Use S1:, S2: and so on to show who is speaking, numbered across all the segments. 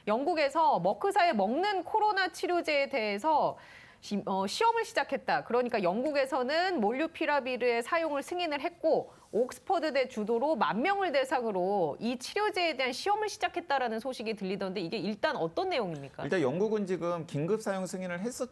S1: 영국에서 머크사의 먹는 코로나 치료제에 대해서 시험을 시작했다. 그러니까 영국에서는 몰누피라비르의 사용을 승인을 했고 옥스퍼드대 주도로 10,000명을 대상으로 이 치료제에 대한 시험을 시작했다라는 소식이 들리던데 이게 일단 어떤 내용입니까?
S2: 일단 영국은 지금 긴급 사용 승인을 했지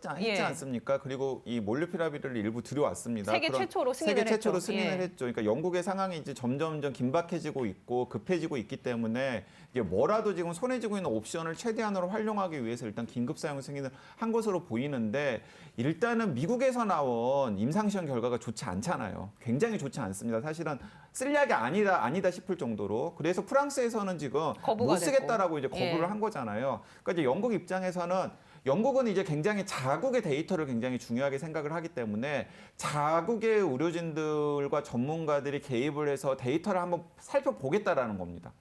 S2: 않습니까? 그리고 이 몰누피라비르를 일부 들여왔습니다.
S1: 세계 최초로 승인을
S2: 세계 최초로
S1: 했죠.
S2: 승인을 했죠. 그러니까 영국의 상황이 이제 점점점 긴박해지고 있고 급해지고 있기 때문에 이게 뭐라도 지금 손에 쥐고 있는 옵션을 최대한으로 활용하기 위해서 일단 긴급 사용 승인을 한 것으로 보이는데 일단은 미국에서 나온 임상시험 결과가 좋지 않잖아요. 굉장히 좋지 않습니다. 사실은 쓸 약이 아니다 싶을 정도로. 그래서 프랑스에서는 지금 못 쓰겠다라고 이제 거부를 한 거잖아요. 그러니까 이제 영국 입장에서는 영국은 이제 굉장히 자국의 데이터를 굉장히 중요하게 생각을 하기 때문에 자국의 의료진들과 전문가들이 개입을 해서 데이터를 한번 살펴보겠다라는 겁니다.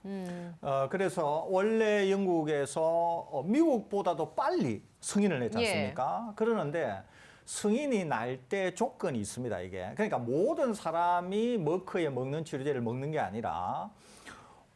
S3: 그래서 원래 영국에서 미국보다도 빨리 승인을 냈지 않습니까? 그러는데 승인이 날 때 조건이 있습니다, 이게. 그러니까 모든 사람이 머크에 먹는 치료제를 먹는 게 아니라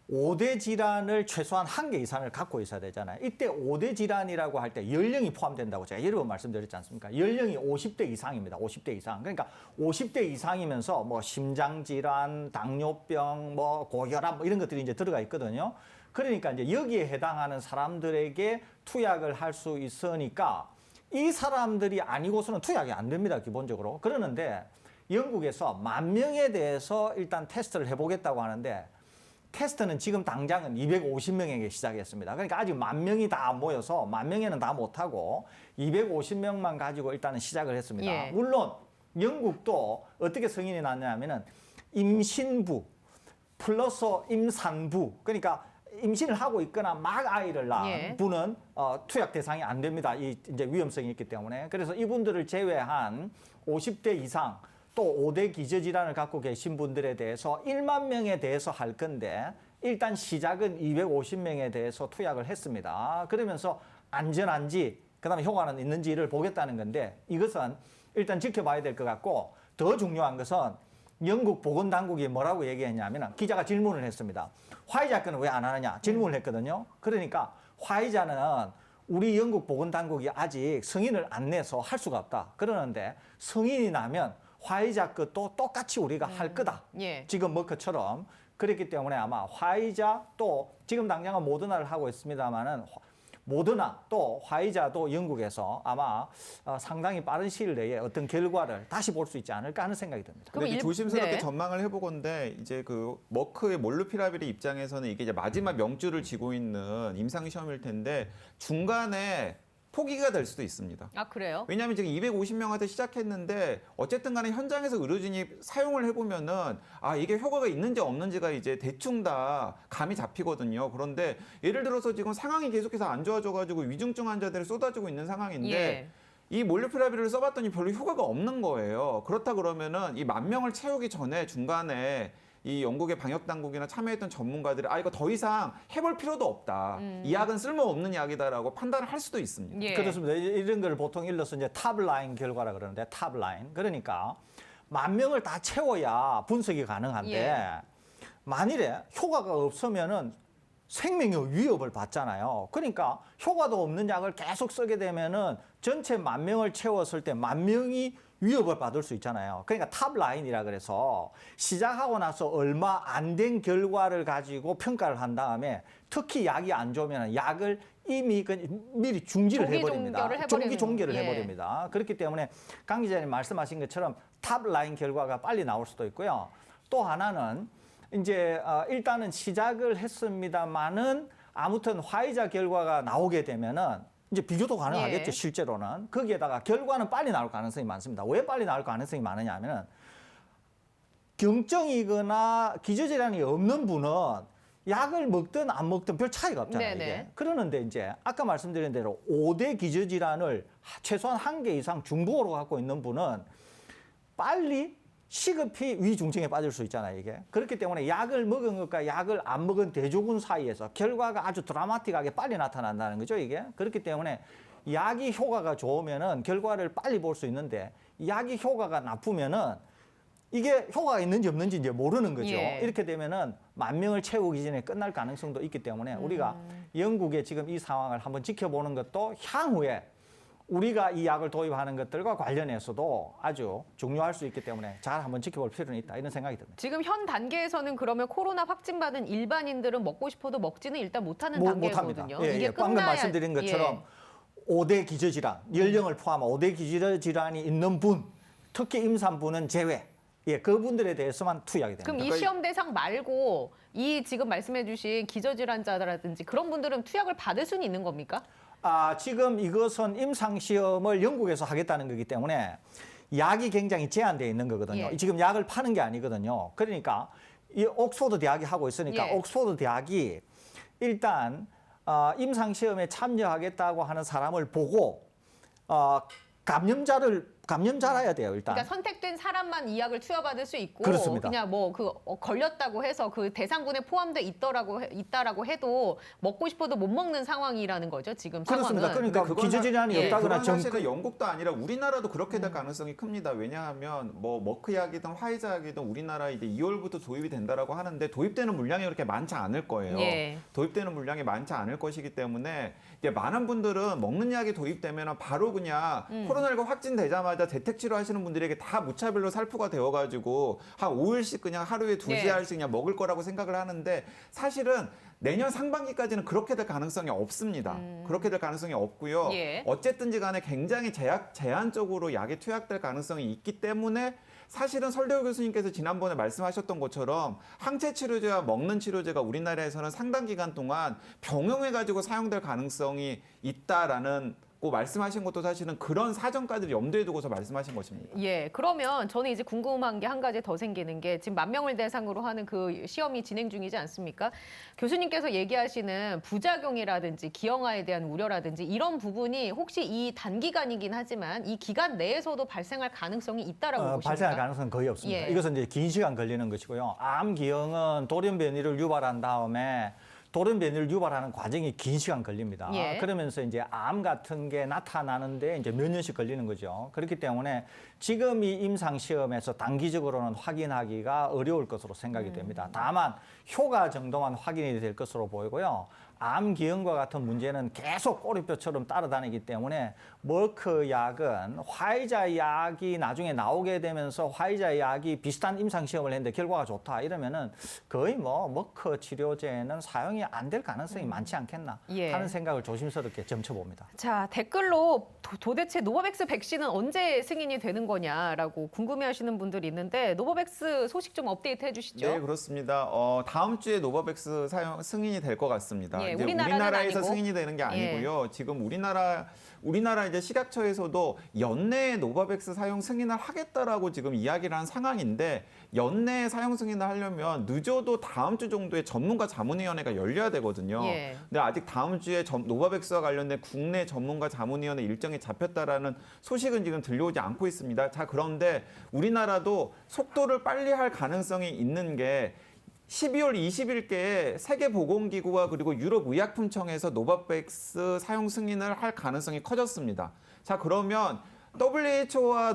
S3: 5대 질환을 최소한 1개 이상을 갖고 있어야 되잖아요. 이때 5대 질환이라고 할 때 연령이 포함된다고 제가 여러 번 말씀드렸지 않습니까? 연령이 50대 이상입니다. 50대 이상. 그러니까 50대 이상이면서 뭐 심장질환, 당뇨병, 뭐 고혈압 뭐 이런 것들이 이제 들어가 있거든요. 그러니까 이제 여기에 해당하는 사람들에게 투약을 할 수 있으니까 이 사람들이 아니고서는 투약이 안 됩니다, 기본적으로. 그러는데 영국에서 10,000명에 대해서 일단 테스트를 해보겠다고 하는데 테스트는 지금 당장은 250명에게 시작했습니다. 그러니까 아직 10,000명이 다 모여서 10,000명에는 다 못하고 250명만 가지고 일단은 시작을 했습니다. 물론 영국도 어떻게 승인이 났냐면은 임신부 플러스 임산부, 그러니까 임신을 하고 있거나 막 아이를 낳은 분은 투약 대상이 안 됩니다. 이 이제 위험성이 있기 때문에. 그래서 이분들을 제외한 50대 이상 또 5대 기저질환을 갖고 계신 분들에 대해서 10,000명에 대해서 할 건데 일단 시작은 250명에 대해서 투약을 했습니다. 그러면서 안전한지 그다음에 효과는 있는지를 보겠다는 건데 이것은 일단 지켜봐야 될 것 같고 더 중요한 것은 영국 보건당국이 뭐라고 얘기했냐면 기자가 질문을 했습니다. 화이자 건은 왜 안 하느냐 질문을 했거든요. 그러니까 화이자는 우리 영국 보건당국이 아직 승인을 안 내서 할 수가 없다. 그러는데 승인이 나면 화이자 것도 똑같이 우리가 할 거다. 지금 머크처럼. 그렇기 때문에 아마 화이자 또 지금 당장은 모더나를 하고 있습니다만은 모더나 또 화이자도 영국에서 아마 상당히 빠른 시일 내에 어떤 결과를 다시 볼 수 있지 않을까 하는 생각이 듭니다.
S2: 근데 조심스럽게 전망을 해보건데 이제 그 머크의 몰누피라비르 입장에서는 이게 이제 마지막 명주를 쥐고 있는 임상 시험일 텐데 중간에 포기가 될 수도 있습니다.
S1: 아, 그래요?
S2: 왜냐하면 지금 250명한테 시작했는데 어쨌든 간에 현장에서 의료진이 사용을 해보면은 아 이게 효과가 있는지 없는지가 이제 대충 다 감이 잡히거든요. 그런데 예를 들어서 지금 상황이 계속해서 안 좋아져가지고 위중증 환자들이 쏟아지고 있는 상황인데 이 몰누피라비르를 써봤더니 별로 효과가 없는 거예요. 그렇다 그러면은 이 10,000명을 채우기 전에 중간에 이 영국의 방역 당국이나 참여했던 전문가들이 아 이거 더 이상 해볼 필요도 없다. 이 약은 쓸모없는 약이다라고 판단을 할 수도 있습니다.
S3: 그렇습니다. 이런 걸 보통 일러서 이제 탑라인 결과라 그러는데 탑라인. 그러니까 10,000명을 다 채워야 분석이 가능한데 만일에 효과가 없으면은 생명의 위협을 받잖아요. 그러니까 효과도 없는 약을 계속 쓰게 되면은 전체 10,000명을 채웠을 때 10,000명이 위협을 받을 수 있잖아요. 그러니까 탑라인이라 그래서 시작하고 나서 얼마 안 된 결과를 가지고 평가를 한 다음에 특히 약이 안 좋으면 약을 이미 미리 중지를 해버립니다. 종기 종결을 해버립니다. 그렇기 때문에 강 기자님 말씀하신 것처럼 탑라인 결과가 빨리 나올 수도 있고요. 또 하나는 이제 일단은 시작을 했습니다만은 아무튼 화이자 결과가 나오게 되면은 이제 비교도 가능하겠죠, 실제로는. 거기에다가 결과는 빨리 나올 가능성이 많습니다. 왜 빨리 나올 가능성이 많으냐 하면은 경증이거나 기저질환이 없는 분은 약을 먹든 안 먹든 별 차이가 없잖아요, 이게. 그러는데 이제 아까 말씀드린 대로 5대 기저질환을 최소한 1개 이상 중도로 갖고 있는 분은 빨리 시급히 위중증에 빠질 수 있잖아요, 이게. 그렇기 때문에 약을 먹은 것과 약을 안 먹은 대조군 사이에서 결과가 아주 드라마틱하게 빨리 나타난다는 거죠, 이게. 그렇기 때문에 약이 효과가 좋으면은 결과를 빨리 볼 수 있는데 약이 효과가 나쁘면은 이게 효과가 있는지 없는지 이제 모르는 거죠.
S1: 예.
S3: 이렇게 되면은 10,000명을 채우기 전에 끝날 가능성도 있기 때문에 우리가 영국의 지금 이 상황을 한번 지켜보는 것도 향후에 우리가 이 약을 도입하는 것들과 관련해서도 아주 중요할 수 있기 때문에 잘 한번 지켜볼 필요는 있다 이런 생각이 듭니다.
S1: 지금 현 단계에서는 그러면 코로나 확진받은 일반인들은 먹고 싶어도 먹지는 일단 못하는
S3: 못합니다.
S1: 단계거든요.
S3: 예,
S1: 이게
S3: 예. 방금
S1: 끝나야
S3: 말씀드린 것처럼 5대 기저질환, 연령을 포함한 5대 기저질환이 있는 분, 특히 임산부는 제외, 예, 그분들에 대해서만 투약이 됩니다.
S1: 그럼 이 시험 대상 말고 이 지금 말씀해주신 기저질환자라든지 그런 분들은 투약을 받을 수는 있는 겁니까?
S3: 지금 이것은 임상시험을 영국에서 하겠다는 거기 때문에 약이 굉장히 제한되어 있는 거거든요.
S1: 예.
S3: 지금 약을 파는 게 아니거든요. 그러니까 이 옥스포드 대학이 하고 있으니까
S1: 예.
S3: 옥스포드 대학이 일단 임상시험에 참여하겠다고 하는 사람을 보고 감염자라야 돼요, 일단.
S1: 그러니까 선택된 사람만 이 약을 투여받을 수 있고
S3: 그렇습니다.
S1: 그냥 뭐 걸렸다고 해서 그 대상군에 포함돼 있다라고 해도 먹고 싶어도 못 먹는 상황이라는 거죠, 지금
S3: 그렇습니다.
S1: 상황은.
S3: 그러니까
S2: 근데 그건
S3: 기저질환이
S1: 예.
S3: 없다거나
S2: 그건 사실은 영국도 아니라 우리나라도 그렇게 될 가능성이 큽니다. 왜냐하면 뭐 머크 약이든 화이자 약이든 우리나라 이제 2월부터 도입이 된다라고 하는데 도입되는 물량이 그렇게 많지 않을 거예요.
S1: 예.
S2: 도입되는 물량이 많지 않을 것이기 때문에 이제 많은 분들은 먹는 약이 도입되면 바로 그냥 코로나19 확진되자마자 재택 치료하시는 분들에게 다 무차별로 살포가 되어가지고 한 5일씩 그냥 하루에 2시
S1: 네.
S2: 알씩 그냥 먹을 거라고 생각을 하는데 사실은 내년 상반기까지는 그렇게 될 가능성이 없습니다. 그렇게 될 가능성이 없고요.
S1: 예.
S2: 어쨌든지 간에 굉장히 제한적으로 약이 투약될 가능성이 있기 때문에 사실은 설대호 교수님께서 지난번에 말씀하셨던 것처럼 항체 치료제와 먹는 치료제가 우리나라에서는 상당 기간 동안 병용해가지고 사용될 가능성이 있다라는 고 말씀하신 것도 사실은 그런 사정까지 염두에 두고서 말씀하신 것입니다.
S1: 예, 그러면 저는 이제 궁금한 게 한 가지 더 생기는 게 지금 10,000명을 대상으로 하는 그 시험이 진행 중이지 않습니까? 교수님께서 얘기하시는 부작용이라든지 기형아에 대한 우려라든지 이런 부분이 혹시 이 단기간이긴 하지만 이 기간 내에서도 발생할 가능성이 있다라고 보십니까?
S3: 발생할 가능성은 거의 없습니다.
S1: 예.
S3: 이것은 이제 긴 시간 걸리는 것이고요. 암 기형은 돌연변이를 유발한 다음에 돌연변이를 유발하는 과정이 긴 시간 걸립니다.
S1: 예.
S3: 그러면서 이제 암 같은 게 나타나는데 이제 몇 년씩 걸리는 거죠. 그렇기 때문에 지금 이 임상 시험에서 단기적으로는 확인하기가 어려울 것으로 생각이 됩니다. 다만 효과 정도만 확인이 될 것으로 보이고요. 암 기형과 같은 문제는 계속 꼬리뼈처럼 따라다니기 때문에 머크 약은 화이자 약이 나중에 나오게 되면서 화이자 약이 비슷한 임상 시험을 했는데 결과가 좋다 이러면은 거의 뭐 머크 치료제는 사용이 안 될 가능성이 많지 않겠나
S1: 예.
S3: 하는 생각을 조심스럽게 점쳐봅니다.
S1: 자, 댓글로 도대체 노바백스 백신은 언제 승인이 되는 거냐라고 궁금해하시는 분들이 있는데 노바백스 소식 좀 업데이트 해주시죠.
S2: 네, 그렇습니다. 다음 주에 노바백스 사용 승인이 될 것 같습니다.
S1: 예,
S2: 이제
S1: 우리나라는
S2: 우리나라에서
S1: 아니고.
S2: 승인이 되는 게 아니고요. 지금 우리나라 이제 식약처에서도 연내에 노바백스 사용 승인을 하겠다라고 지금 이야기를 한 상황인데 연내에 사용 승인을 하려면 늦어도 다음 주 정도에 전문가 자문위원회가 열려야 되거든요.
S1: 예.
S2: 근데 아직 다음 주에 노바백스와 관련된 국내 전문가 자문위원회 일정이 잡혔다라는 소식은 지금 들려오지 않고 있습니다. 자, 그런데 우리나라도 속도를 빨리 할 가능성이 있는 게 12월 20일께 세계보건기구와 그리고 유럽의약품청에서 노바백스 사용 승인을 할 가능성이 커졌습니다. 자, 그러면 WHO와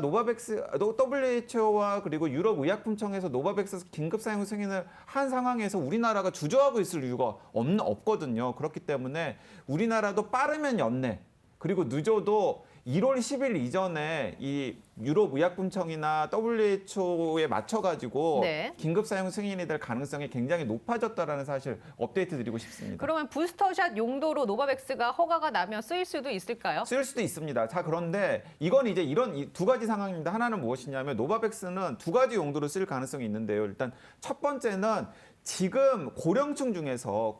S2: 그리고 유럽의약품청에서 노바백스 긴급 사용 승인을 한 상황에서 우리나라가 주저하고 있을 이유가 없거든요. 그렇기 때문에 우리나라도 빠르면 연내 그리고 늦어도 1월 10일 이전에 이 유럽의약품청이나 WHO에 맞춰가지고
S1: 네.
S2: 긴급 사용 승인이 될 가능성이 굉장히 높아졌다라는 사실 업데이트 드리고 싶습니다.
S1: 그러면 부스터샷 용도로 노바백스가 허가가 나면 쓰일 수도 있을까요?
S2: 쓸 수도 있습니다. 자, 그런데 이건 이제 이런 두 가지 상황입니다. 하나는 무엇이냐면 노바백스는 두 가지 용도로 쓸 가능성이 있는데요. 일단 첫 번째는 지금 고령층 중에서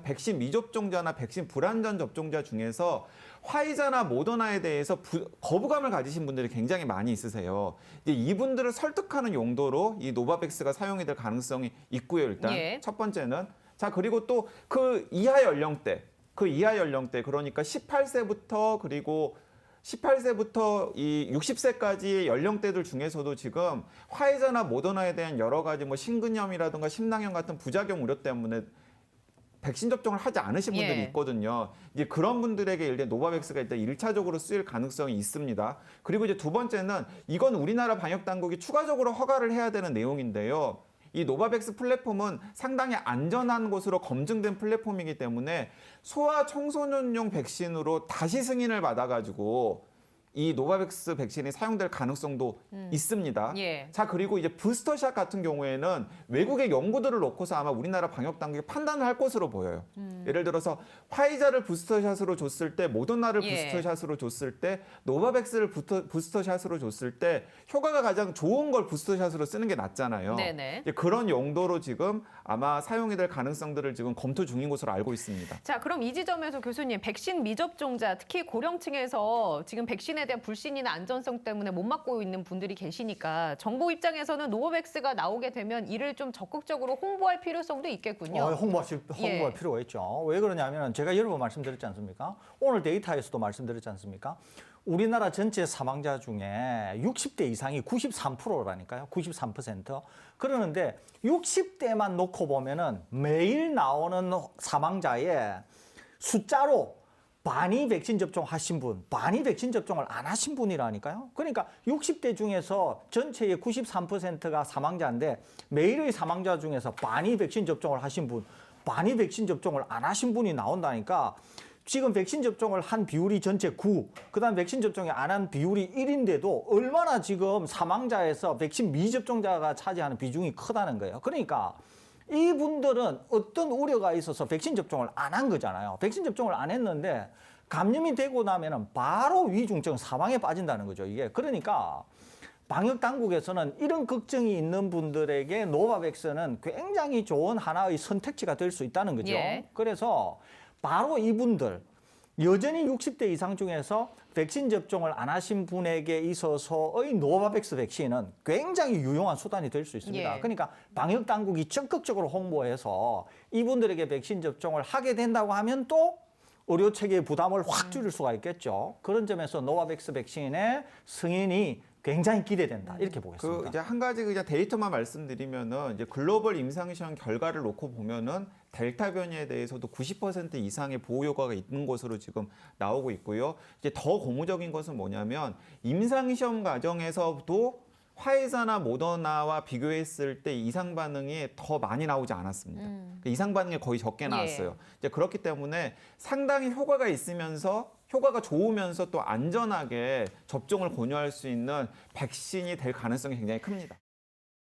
S2: 백신 미접종자나 백신 불안전 접종자 중에서 화이자나 모더나에 대해서 거부감을 가지신 분들이 굉장히 많이 있으세요. 이제 이분들을 설득하는 용도로 이 노바백스가 사용이 될 가능성이 있고요. 일단
S1: 예.
S2: 첫 번째는 자, 그리고 또 그 이하 연령대 그러니까 18세부터 그리고 18세부터 이 60세까지의 연령대들 중에서도 지금 화이자나 모더나에 대한 여러 가지 뭐 심근염이라든가 심낭염 같은 부작용 우려 때문에 백신 접종을 하지 않으신 분들이
S1: 예.
S2: 있거든요. 이제 그런 분들에게 예를 들어 노바백스가 일단 1차적으로 쓰일 가능성이 있습니다. 그리고 이제 두 번째는 이건 우리나라 방역 당국이 추가적으로 허가를 해야 되는 내용인데요. 이 노바백스 플랫폼은 상당히 안전한 것으로 검증된 플랫폼이기 때문에 소아 청소년용 백신으로 다시 승인을 받아가지고 이 노바백스 백신이 사용될 가능성도 있습니다.
S1: 예.
S2: 자, 그리고 이제 부스터샷 같은 경우에는 외국의 연구들을 놓고서 아마 우리나라 방역 당국이 판단을 할 것으로 보여요. 예를 들어서 화이자를 부스터샷으로 줬을 때, 모더나를
S1: 예.
S2: 부스터샷으로 줬을 때, 노바백스를 부스터샷으로 줬을 때 효과가 가장 좋은 걸 부스터샷으로 쓰는 게 낫잖아요.
S1: 네네.
S2: 이제 그런 용도로 지금 아마 사용이 될 가능성들을 지금 검토 중인 것으로 알고 있습니다.
S1: 자, 그럼 이 지점에서 교수님, 백신 미접종자, 특히 고령층에서 지금 백신에 대한 불신이나 안전성 때문에 못 맞고 있는 분들이 계시니까 정부 입장에서는 노바백스가 나오게 되면 이를 좀 적극적으로 홍보할 필요성도 있겠군요.
S3: 홍보할 필요가 있죠. 왜 그러냐면 제가 여러 번 말씀드렸지 않습니까? 오늘 데이터에서도 말씀드렸지 않습니까? 우리나라 전체 사망자 중에 60대 이상이 93%라니까요. 93%. 그러는데 60대만 놓고 보면은 매일 나오는 사망자의 숫자로 반이 백신 접종하신 분, 반이 백신 접종을 안 하신 분이라니까요. 그러니까 60대 중에서 전체의 93%가 사망자인데 매일의 사망자 중에서 반이 백신 접종을 하신 분, 반이 백신 접종을 안 하신 분이 나온다니까 지금 백신 접종을 한 비율이 전체 9, 그다음 백신 접종이 안 한 비율이 1인데도 얼마나 지금 사망자에서 백신 미접종자가 차지하는 비중이 크다는 거예요. 그러니까 이분들은 어떤 우려가 있어서 백신 접종을 안 한 거잖아요. 백신 접종을 안 했는데 감염이 되고 나면은 바로 위중증 사망에 빠진다는 거죠. 이게 그러니까 방역 당국에서는 이런 걱정이 있는 분들에게 노바백스는 굉장히 좋은 하나의 선택지가 될 수 있다는 거죠.
S1: 예.
S3: 그래서 바로 이분들 여전히 60대 이상 중에서 백신 접종을 안 하신 분에게 있어서의 노바백스 백신은 굉장히 유용한 수단이 될 수 있습니다.
S1: 예.
S3: 그러니까 방역 당국이 적극적으로 홍보해서 이분들에게 백신 접종을 하게 된다고 하면 또 의료 체계의 부담을 확 줄일 수가 있겠죠. 그런 점에서 노바백스 백신의 승인이 굉장히 기대된다. 이렇게 보겠습니다.
S2: 그 이제 한 가지 그냥 데이터만 말씀드리면은 이제 글로벌 임상시험 결과를 놓고 보면은 델타 변이에 대해서도 90% 이상의 보호 효과가 있는 것으로 지금 나오고 있고요. 이제 더 고무적인 것은 뭐냐면 임상시험 과정에서도 화이자나 모더나와 비교했을 때 이상 반응이 더 많이 나오지 않았습니다. 이상 반응이 거의 적게 나왔어요. 이제 그렇기 때문에 상당히 효과가 있으면서 효과가 좋으면서 또 안전하게 접종을 권유할 수 있는 백신이 될 가능성이 굉장히 큽니다.